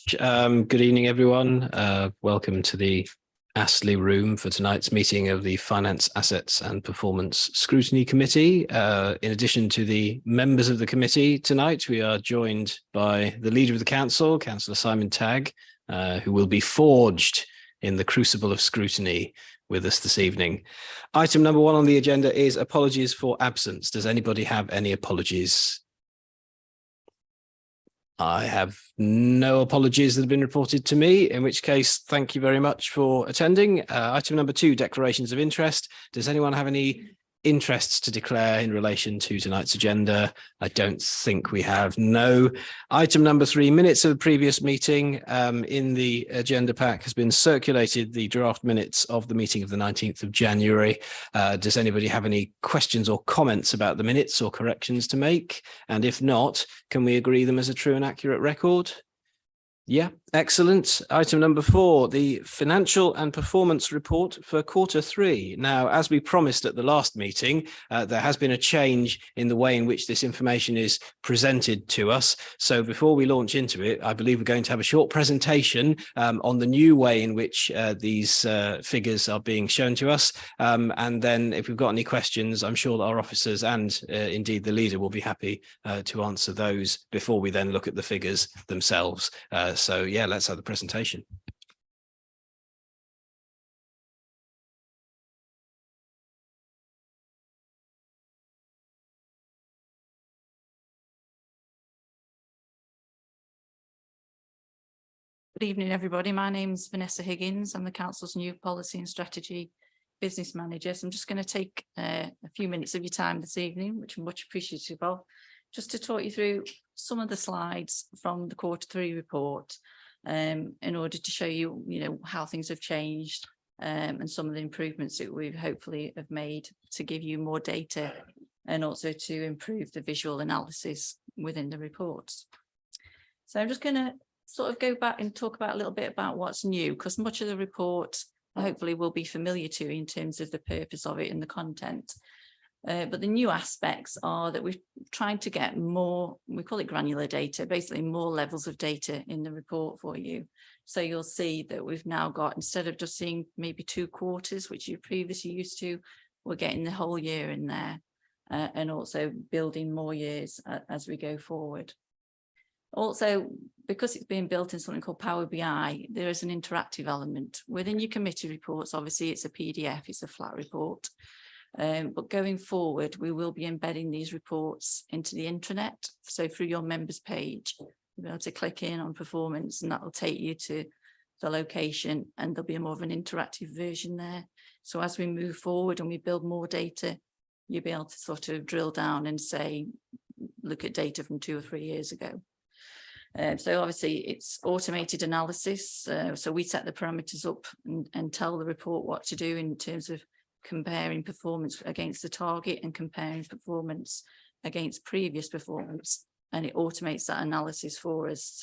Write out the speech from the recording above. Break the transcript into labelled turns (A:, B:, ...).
A: Good evening, everyone. Welcome to the Astley room for tonight's meeting of the Finance, Assets and Performance Scrutiny Committee. In addition to the members of the committee tonight, we are joined by the Leader of the Council, Councillor Simon Tagg, who will be forged in the crucible of scrutiny with us this evening. Item number 1 on the agenda is apologies for absence. Does anybody have any apologies? I have no apologies that have been reported to me, in which case, thank you very much for attending. Item number 2, declarations of interest. Does anyone have any interests to declare in relation to tonight's agenda? I don't think we have. No. Item number 3, minutes of the previous meeting. In the agenda pack has been circulated the draft minutes of the meeting of the 19th of January. Does anybody have any questions or comments about the minutes or corrections to make? And if not, can we agree them as a true and accurate record? Yeah, excellent. Item number 4, the financial and performance report for Q3. Now, as we promised at the last meeting, there has been a change in the way in which this information is presented to us. So before we launch into it, I believe we're going to have a short presentation on the new way in which these figures are being shown to us. And then if we've got any questions, I'm sure that our officers and indeed the leader will be happy to answer those before we then look at the figures themselves. So yeah, let's have the presentation.
B: Good evening, everybody. My name's Vanessa Higgins. I'm the Council's new Policy and Strategy Business Manager. So I'm just going to take a few minutes of your time this evening, which I'm much appreciative of, just to talk you through some of the slides from the Q3 report in order to show you, how things have changed and some of the improvements that we've hopefully have made to give you more data and also to improve the visual analysis within the reports. So I'm just going to sort of go back and talk about a little bit about what's new, because much of the report hopefully will be familiar to you in terms of the purpose of it and the content. But the new aspects are that we're trying to get more, we call it granular data, basically more levels of data in the report for you. So you'll see that we've now got, instead of just seeing maybe 2 quarters, which you previously used to, we're getting the whole year in there and also building more years as we go forward. Also, because it's being built in something called Power BI, there is an interactive element. Within your committee reports, obviously it's a PDF, it's a flat report. But going forward, we will be embedding these reports into the intranet. So through your members page, you'll be able to click in on performance and that will take you to the location and there'll be more of an interactive version there. So as we move forward and we build more data, you'll be able to sort of drill down and say, look at data from 2 or 3 years ago. So obviously it's automated analysis. So we set the parameters up and tell the report what to do in terms of comparing performance against the target and comparing performance against previous performance, and it automates that analysis for us.